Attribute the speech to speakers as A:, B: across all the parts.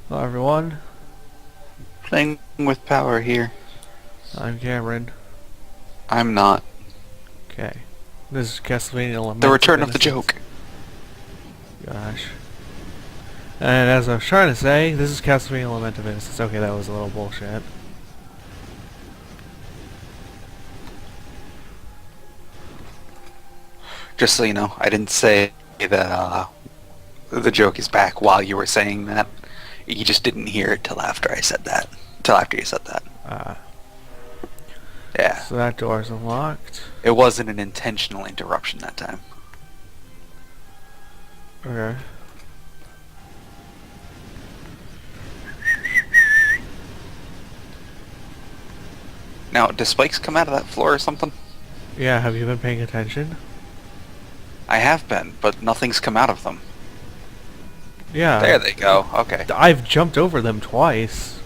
A: Hello everyone,
B: Playing with power here.
A: I'm Cameron.
B: I'm not.
A: Okay. This is Castlevania Lament.
B: The return of the
A: Innocence.
B: joke.
A: Gosh. And as I was trying to say, this is Castlevania Lament of Innocence. Okay, that was a little bullshit.
B: Just so you know, I didn't say that the joke is back while you were saying that. You just didn't hear it till after I said that. Till after you said that. Yeah.
A: So that door's unlocked.
B: It wasn't an intentional interruption that time.
A: Okay.
B: Now, do spikes come out of that floor or something?
A: Yeah, have you been paying attention?
B: I have been, but nothing's come out of them.
A: Yeah.
B: There they go. Okay.
A: I've jumped over them twice.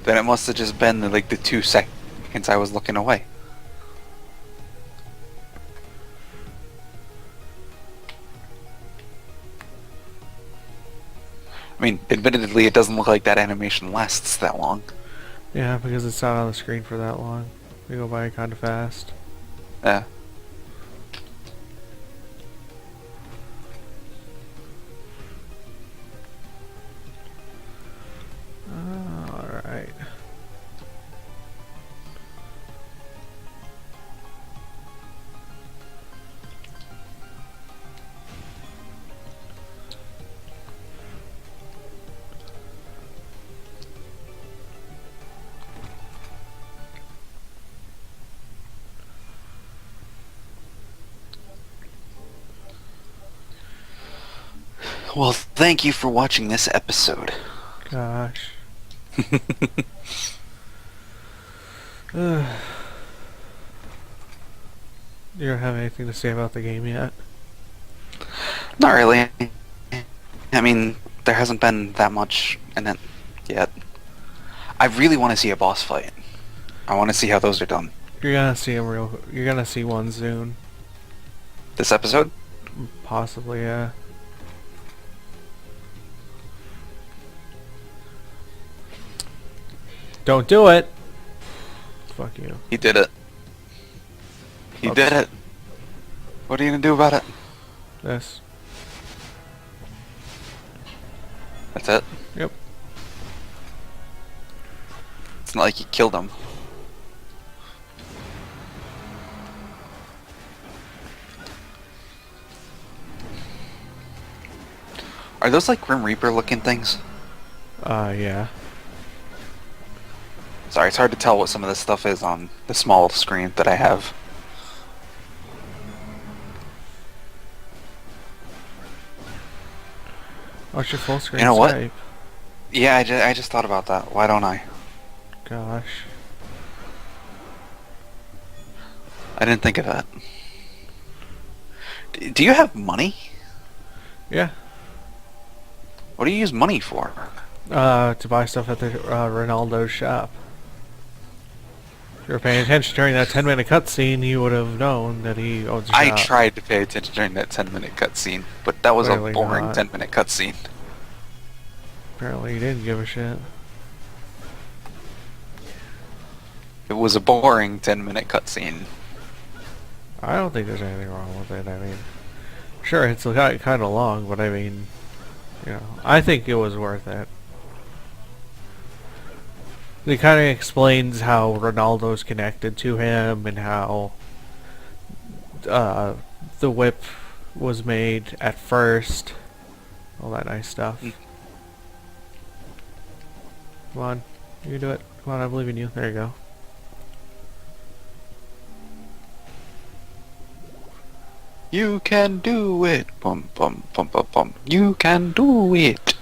B: Then it must have just been the 2 seconds I was looking away. I mean, admittedly, it doesn't look like that animation lasts that long.
A: Yeah, because it's not on the screen for that long. We go by kind of fast.
B: Yeah.
A: Alright.
B: Well, thank you for watching this episode.
A: Gosh. You don't have anything to say about the game yet?
B: Not really. I mean, there hasn't been that much in it yet. I really want to see a boss fight. I want to see how those are done.
A: You're gonna see you're gonna see one soon.
B: This episode?
A: Possibly, yeah. Don't do it! Fuck you.
B: He did it. He
A: Oops.
B: did it. What are you gonna do about it?
A: This.
B: That's it?
A: Yep.
B: It's not like you killed him. Are those like Grim Reaper looking things?
A: Yeah.
B: Sorry, it's hard to tell what some of this stuff is on the small screen that I have.
A: What's your full screen
B: You know what?
A: Skype?
B: Yeah, I just thought about that. Why don't I?
A: Gosh.
B: I didn't think of that. Do you have money?
A: Yeah.
B: What do you use money for?
A: To buy stuff at the Ronaldo's shop. If you were paying attention during that 10-minute cutscene, you would have known that he owns a shop.
B: I tried to pay attention during that 10-minute cutscene, but that was
A: Clearly
B: a boring
A: not.
B: 10-minute cutscene.
A: Apparently you didn't give a shit.
B: It was a boring 10-minute cutscene.
A: I don't think there's anything wrong with it. I mean, sure, it's kind of long, but I mean, you know, I think it was worth it. It kind of explains how Ronaldo's connected to him and how the whip was made at first. All that nice stuff. Come on, you can do it. Come on, I believe in you. There you go.
B: You can do it. Bum bum bum bum bum. You can do it.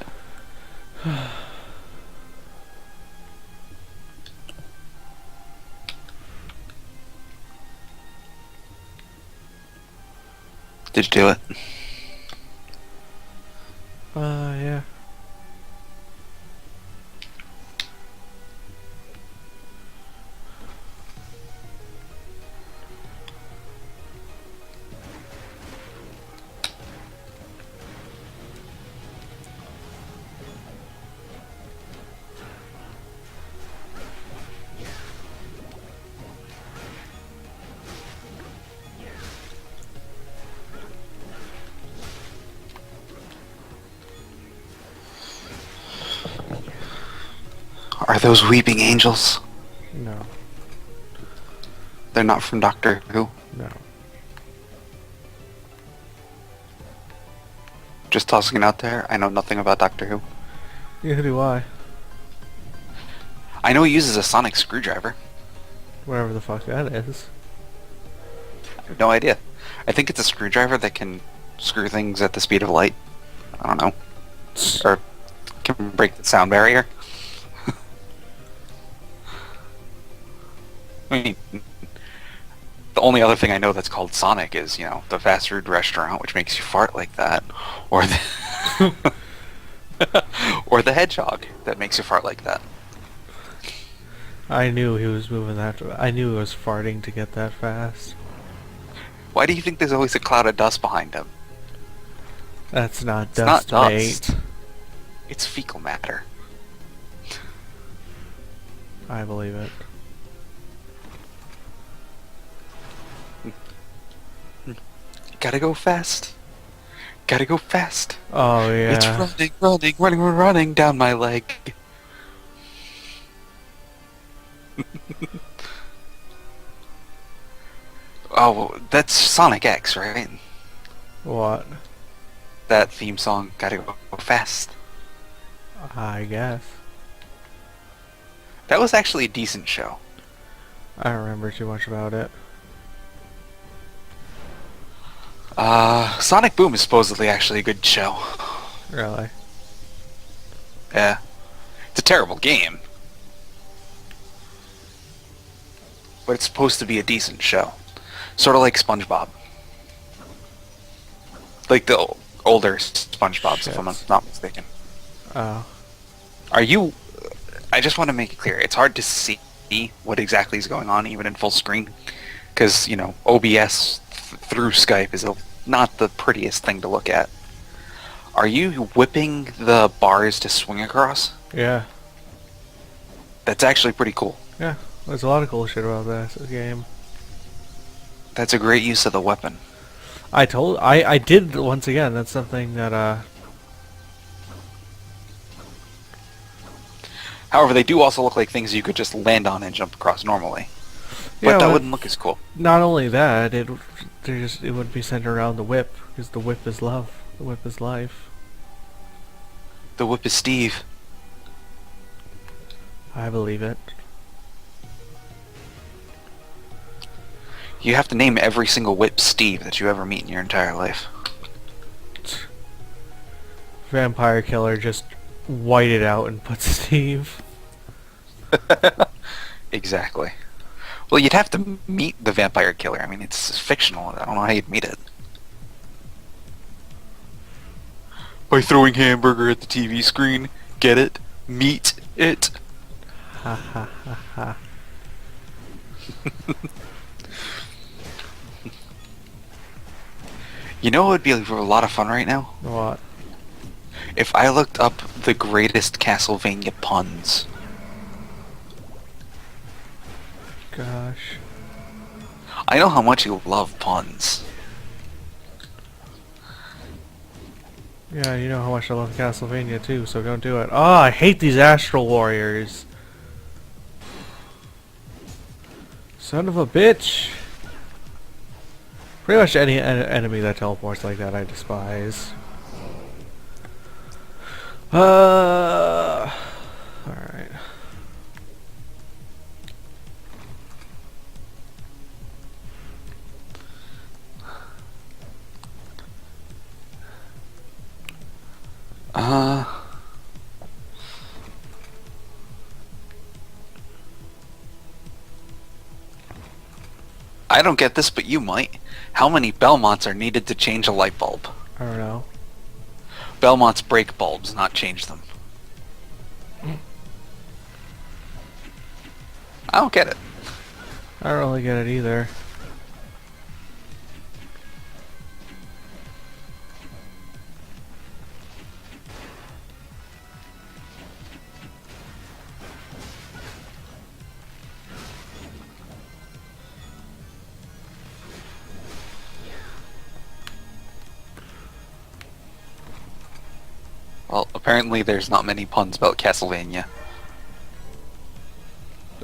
B: Did you do it?
A: Yeah.
B: Are those weeping angels?
A: No.
B: They're not from Doctor Who.
A: No.
B: Just tossing it out there. I know nothing about Doctor Who.
A: Neither do I.
B: I know he uses a sonic screwdriver.
A: Whatever the fuck that is.
B: I have no idea. I think it's a screwdriver that can screw things at the speed of light. I don't know. Or can break the sound barrier. I mean, the only other thing I know that's called Sonic is, you know, the fast food restaurant, which makes you fart like that, or the or the hedgehog that makes you fart like that.
A: I knew he was moving that. I knew he was farting to get that fast.
B: Why do you think there's always a cloud of dust behind him?
A: That's not
B: It's
A: dust,
B: not
A: mate.
B: dust. It's fecal matter.
A: I believe it.
B: Gotta go fast. Gotta go fast.
A: Oh yeah.
B: It's running down my leg. Oh, that's Sonic X, right?
A: What?
B: That theme song, Gotta Go Fast.
A: I guess.
B: That was actually a decent show.
A: I don't remember too much about it.
B: Sonic Boom is supposedly actually a good show.
A: Really?
B: Yeah. It's a terrible game. But it's supposed to be a decent show. Sort of like SpongeBob. Like the older SpongeBobs, if I'm not mistaken.
A: Oh.
B: Are you... I just want to make it clear. It's hard to see what exactly is going on, even in full screen. Because, you know, OBS through Skype is not the prettiest thing to look at. Are you whipping the bars to swing across?
A: Yeah.
B: That's actually pretty cool.
A: Yeah. There's a lot of cool shit about this game.
B: That's a great use of the weapon.
A: I did once again. That's something that
B: However, they do also look like things you could just land on and jump across normally. But
A: yeah,
B: that
A: well,
B: wouldn't look as cool.
A: not only that, it wouldn't be centered around the whip, because the whip is love. The whip is life.
B: The whip is Steve.
A: I believe it.
B: You have to name every single whip Steve that you ever meet in your entire life.
A: Vampire Killer just white it out and put Steve.
B: Exactly. Well, you'd have to meet the vampire killer. I mean, it's fictional. I don't know how you'd meet it. By throwing hamburger at the TV screen. Get it? Meet it.
A: Ha ha ha ha.
B: You know what would be a lot of fun right now?
A: What?
B: If I looked up the greatest Castlevania puns.
A: Gosh.
B: I know how much you love puns.
A: Yeah, you know how much I love Castlevania too, so don't do it. Oh, I hate these Astral Warriors. Son of a bitch. Pretty much any enemy that teleports like that I despise. Alright.
B: Uh, I don't get this, but you might. How many Belmonts are needed to change a light bulb?
A: I don't know.
B: Belmonts break bulbs, not change them. I don't get it.
A: I don't really get it either.
B: Well, apparently there's not many puns about Castlevania.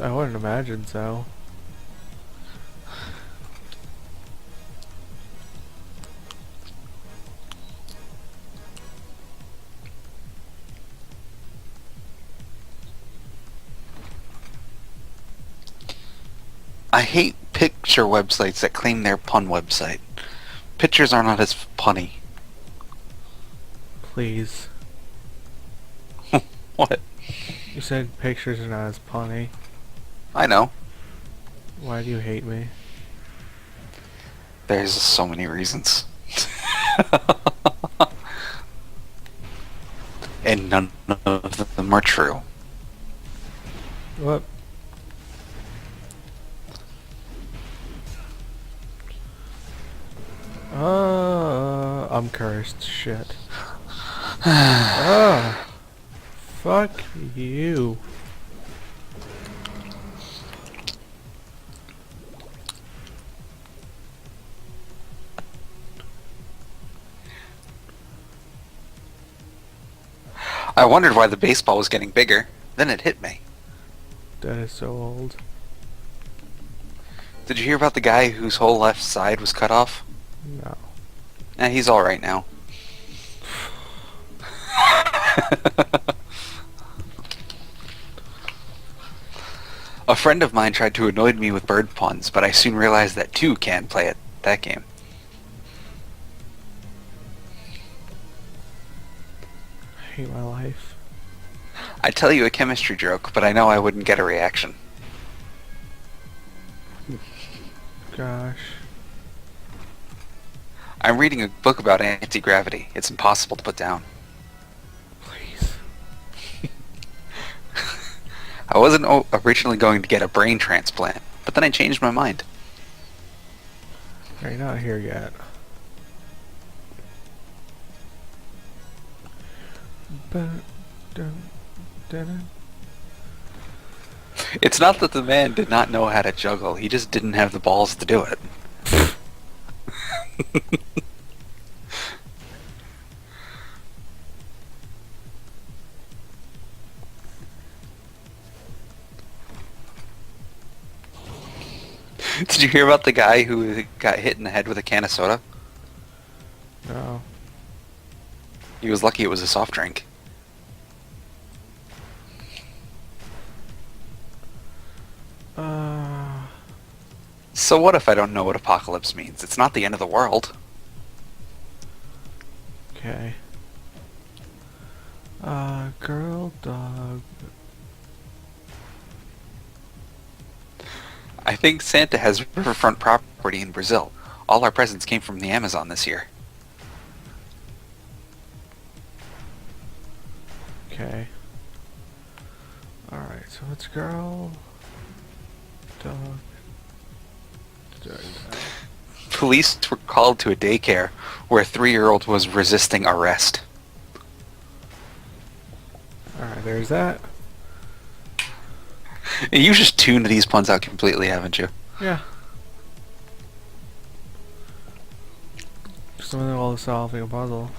A: I wouldn't imagine so.
B: I hate picture websites that claim they're pun website. Pictures are not as punny.
A: Please.
B: What?
A: You said pictures are not as punny.
B: I know.
A: Why do you hate me?
B: There's so many reasons. And none of them are true.
A: What? I'm cursed. Shit. Ah. Fuck you.
B: I wondered why the baseball was getting bigger. Then it hit me.
A: That is so old.
B: Did you hear about the guy whose whole left side was cut off?
A: No.
B: He's alright now. A friend of mine tried to annoy me with bird puns, but I soon realized that two can play at that game.
A: I hate my life.
B: I'd tell you a chemistry joke, but I know I wouldn't get a reaction.
A: Gosh.
B: I'm reading a book about anti-gravity. It's impossible to put down.
A: Please.
B: I wasn't originally going to get a brain transplant, but then I changed my mind.
A: You're not here yet.
B: It's not that the man did not know how to juggle, he just didn't have the balls to do it. Did you hear about the guy who got hit in the head with a can of soda?
A: No.
B: He was lucky it was a soft drink. So what if I don't know what apocalypse means? It's not the end of the world.
A: Okay. Girl, dog.
B: I think Santa has riverfront property in Brazil. All our presents came from the Amazon this year.
A: Okay. Alright, so it's girl, dog.
B: Police were called to a daycare where a 3-year-old was resisting arrest.
A: Alright, there's that.
B: You just tuned these puns out completely, haven't you?
A: Yeah. Just in the middle of solving a puzzle.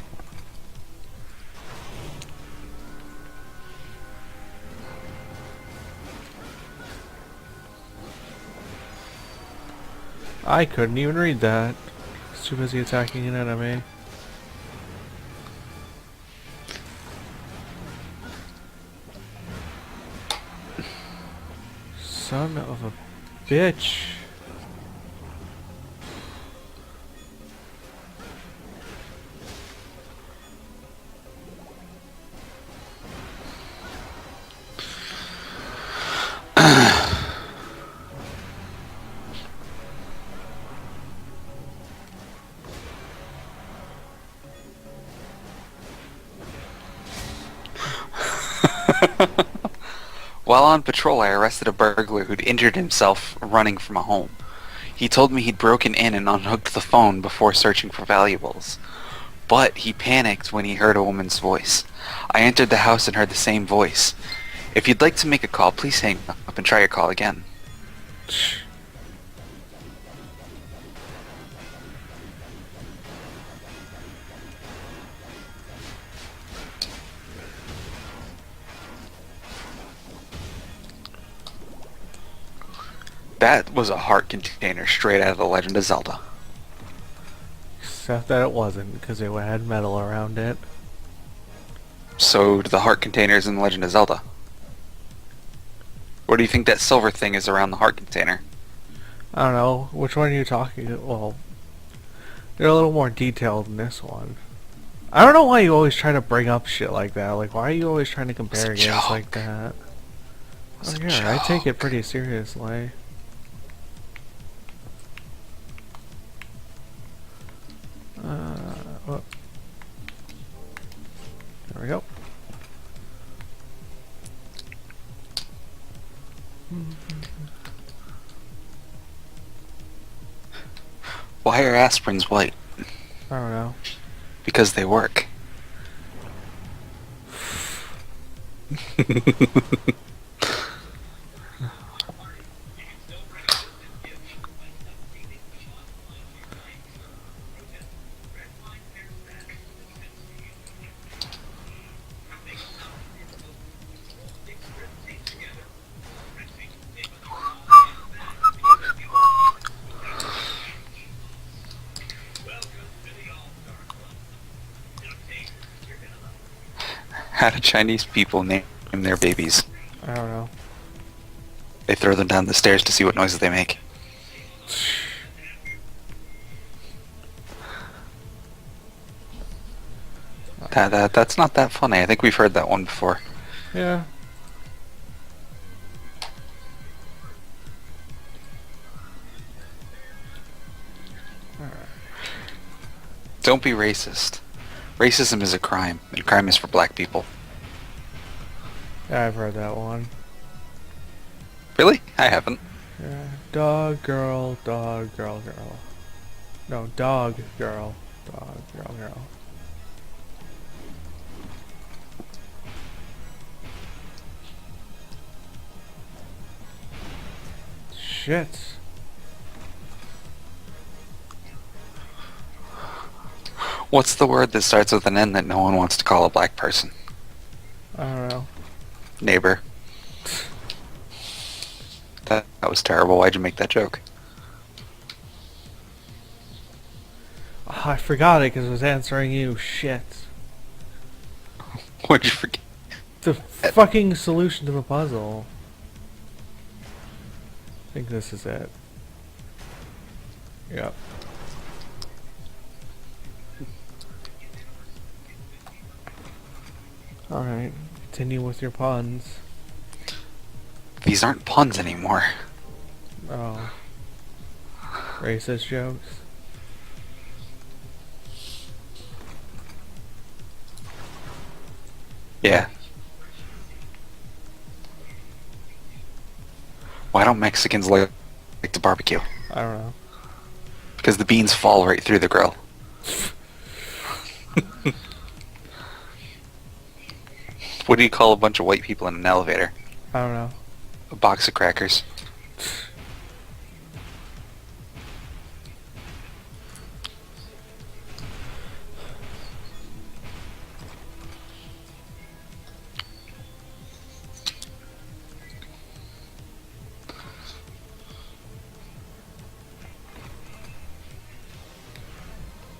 A: I couldn't even read that. I was too busy attacking an enemy. Son of a bitch.
B: While on patrol, I arrested a burglar who'd injured himself running from a home. He told me he'd broken in and unhooked the phone before searching for valuables. But he panicked when he heard a woman's voice. I entered the house and heard the same voice. If you'd like to make a call, please hang up and try your call again. That was a heart container straight out of The Legend of Zelda.
A: Except that it wasn't, because it had metal around it.
B: So do the heart containers in The Legend of Zelda. What do you think that silver thing is around the heart container?
A: I don't know. Which one are you talking? Well, they're a little more detailed than this one. I don't know why you always try to bring up shit like that. Like, why are you always trying to compare
B: It's a
A: games
B: joke.
A: like that?
B: It's
A: Oh,
B: a
A: yeah, I take it
B: joke.
A: pretty seriously. Whoop. There we go.
B: Why are aspirins white?
A: I don't know.
B: Because they work. How do Chinese people name their babies?
A: I don't know.
B: They throw them down the stairs to see what noises they make. That's not that funny. I think we've heard that one before.
A: Yeah.
B: Don't be racist. Racism is a crime, and crime is for black people.
A: Yeah, I've heard that one.
B: Really? I haven't.
A: Yeah. Dog, girl, girl. No, dog, girl, girl. Shit.
B: What's the word that starts with an N that no one wants to call a black person?
A: I don't know.
B: Neighbor. That was terrible. Why'd you make that joke?
A: Oh, I forgot it because I was answering you. Shit.
B: What'd you forget?
A: The fucking solution to the puzzle. I think this is it. Yep. Alright, continue with your puns.
B: These aren't puns anymore.
A: Oh. Racist jokes?
B: Yeah. Why don't Mexicans like to barbecue?
A: I don't know.
B: Because the beans fall right through the grill. What do you call a bunch of white people in an elevator?
A: I don't know.
B: A box of crackers.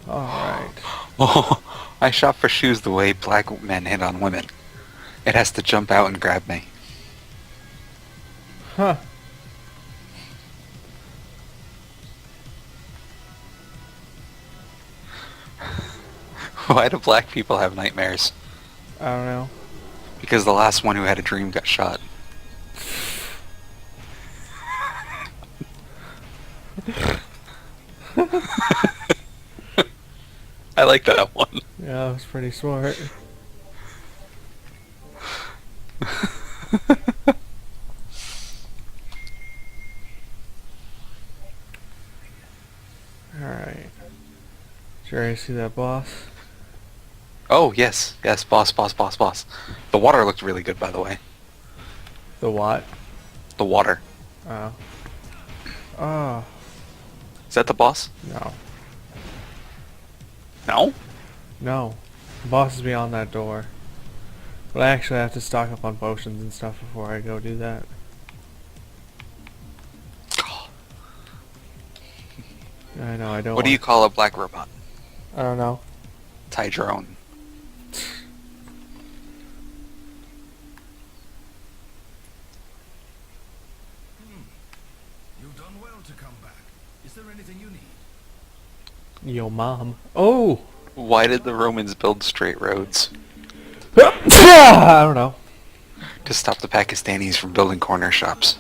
A: Alright.
B: Oh, I shop for shoes the way black men hit on women. It has to jump out and grab me.
A: Huh.
B: Why do black people have nightmares?
A: I don't know.
B: Because the last one who had a dream got shot. I like that one.
A: Yeah, that was pretty smart. Alright. Did you already see that boss?
B: Oh, yes. Yes, boss, boss, boss, boss. The water looked really good, by the way.
A: The what?
B: The water.
A: Oh. Oh.
B: Is that the boss?
A: No.
B: No?
A: No. The boss is beyond that door. But I actually have to stock up on potions and stuff before I go do that. I know, I don't
B: What do you call a black robot?
A: I don't know.
B: Tydrone.
C: You've done well to come back. Is there anything you need?
A: Yo, mom. Oh!
B: Why did the Romans build straight roads?
A: I don't know.
B: To stop the Pakistanis from building corner shops.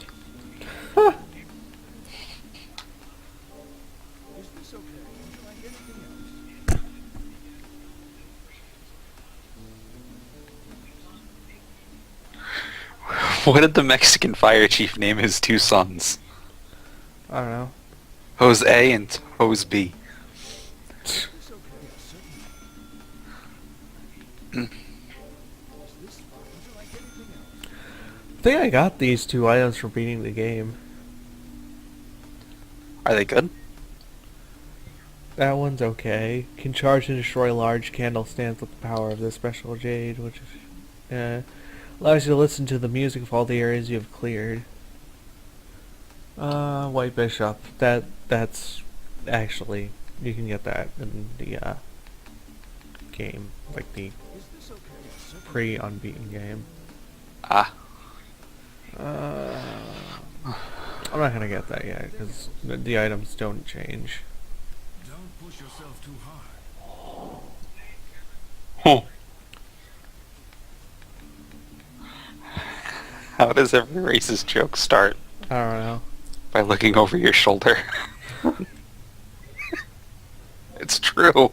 A: Huh.
C: Is this okay? Would you like anything else?
B: What did the Mexican fire chief name his two sons?
A: I don't know.
B: Jose and Jose B.
C: Is this okay? Certainly. Is this fine? Would you like anything else?
A: I think I got these 2 items for beating the game.
B: Are they good?
A: That one's okay. Can charge and destroy large candle stands with the power of this special jade, which allows you to listen to the music of all the areas you have cleared. White Bishop. That's actually, you can get that in the game, like the
C: Is this okay? Certainly.
A: pre-unbeaten game.
B: Ah.
A: I'm not gonna get that yet because the items don't change.
C: Don't push yourself too hard.
B: Huh. How does every racist joke start?
A: I don't know.
B: By looking over your shoulder. It's true.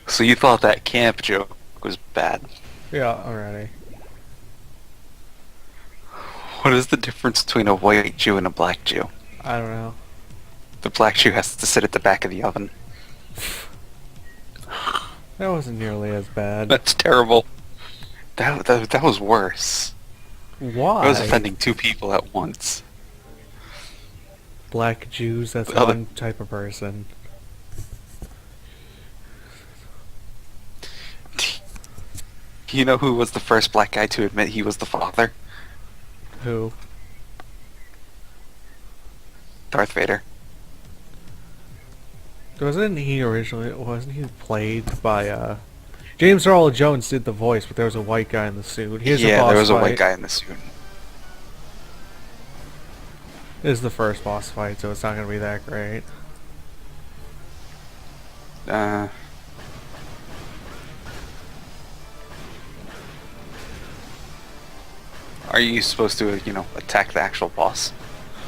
B: So you thought that camp joke was bad.
A: Yeah, already.
B: What is the difference between a white Jew and a black Jew?
A: I don't know.
B: The black Jew has to sit at the back of the oven.
A: That wasn't nearly as bad.
B: That's terrible. That was worse.
A: Why?
B: I was offending 2 people at once.
A: Black Jews, that's
B: The other-
A: one type of person.
B: You know who was the first black guy to admit he was the father?
A: Who?
B: Darth Vader.
A: Wasn't he played by, James Earl Jones did the voice, but there was a white guy in the suit. Here's the
B: Yeah,
A: boss
B: there was a
A: fight.
B: white guy in the suit.
A: This is the first boss fight, so it's not gonna be that great.
B: Are you supposed to, attack the actual boss?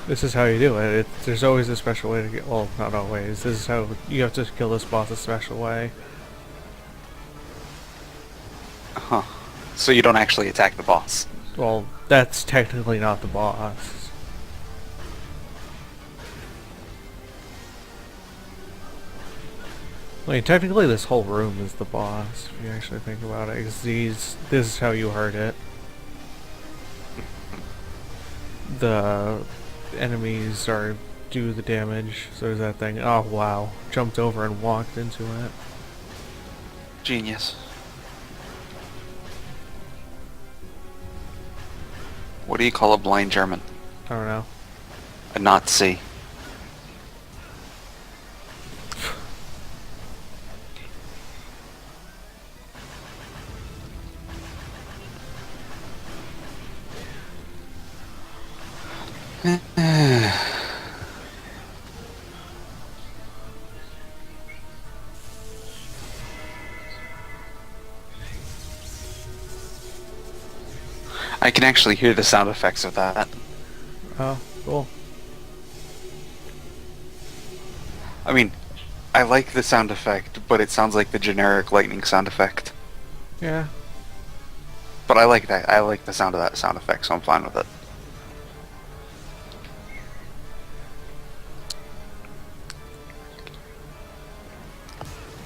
A: This is how you do it. There's always a special way to get. Well, not always. This is how you have to kill this boss a special way.
B: Huh. So you don't actually attack the boss.
A: Well, that's technically not the boss. I mean, technically this whole room is the boss, if you actually think about it, 'cause this is how you hurt it. The enemies do the damage, so there's that thing. Oh wow, jumped over and walked into it.
B: Genius. What do you call a blind German?
A: I don't know.
B: A Nazi. I can actually hear the sound effects of that.
A: Oh, cool.
B: I mean, I like the sound effect, but it sounds like the generic lightning sound effect.
A: Yeah.
B: But I like that. I like the sound of that sound effect, so I'm fine with it.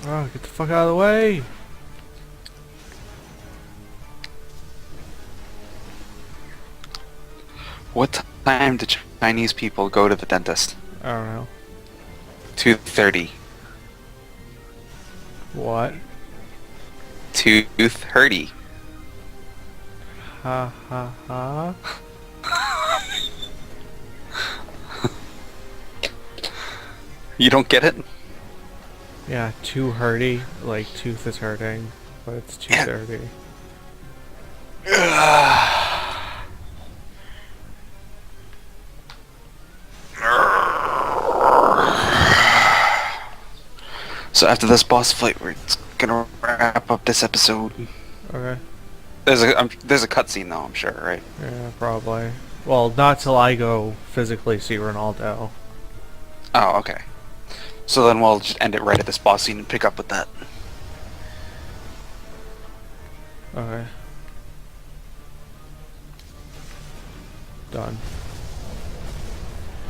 A: Oh, get the fuck out of the way!
B: What time do Chinese people go to the dentist?
A: I don't know.
B: 2:30.
A: What?
B: 2:30.
A: Ha ha ha.
B: You don't get it?
A: Yeah, too hurty. Like, tooth is hurting, but it's too
B: Yeah.
A: dirty.
B: So after this boss fight, we're gonna wrap up this episode.
A: Okay.
B: There's a cutscene though, I'm sure, right?
A: Yeah, probably. Well, not till I go physically see Ronaldo.
B: Oh, okay. So then we'll just end it right at this boss scene and pick up with that.
A: Okay. Done.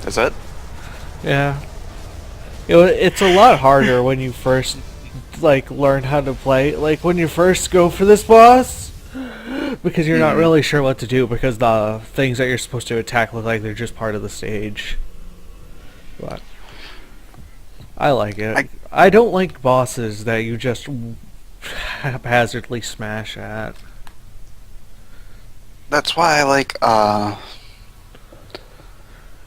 B: Is it?
A: Yeah. It's a lot harder when you first, like, learn how to play. Like, when you first go for this boss, because you're not really sure what to do, because the things that you're supposed to attack look like they're just part of the stage. But I like it. I don't like bosses that you just haphazardly smash at.
B: That's why I like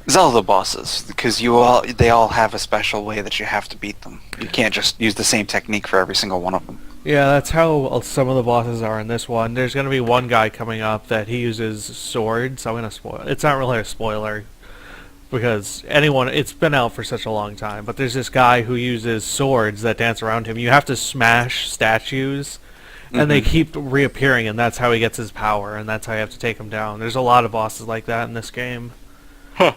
B: Zelda bosses, because they all have a special way that you have to beat them. You can't just use the same technique for every single one of them.
A: Yeah, that's how some of the bosses are in this one. There's going to be one guy coming up that he uses swords. I'm going to spoil. It's not really a spoiler because it's been out for such a long time, but there's this guy who uses swords that dance around him. You have to smash statues and they keep reappearing, and that's how he gets his power, and that's how you have to take him down. There's a lot of bosses like that in this game.
B: Huh.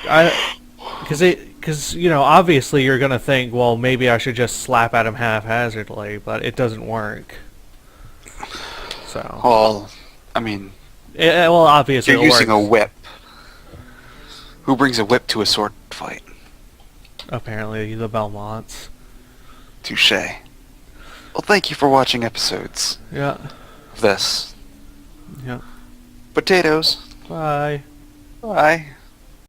A: Because, obviously you're going to think, well, maybe I should just slap at him haphazardly, but it doesn't work. So.
B: Well, I mean,
A: Well, obviously
B: you're
A: it
B: using a
A: works.
B: whip. Who brings a whip to a sword fight?
A: Apparently the Belmonts.
B: Touche. Well, thank you for watching episodes
A: Yeah.
B: of this.
A: Yeah.
B: Potatoes.
A: Bye.
B: Bye.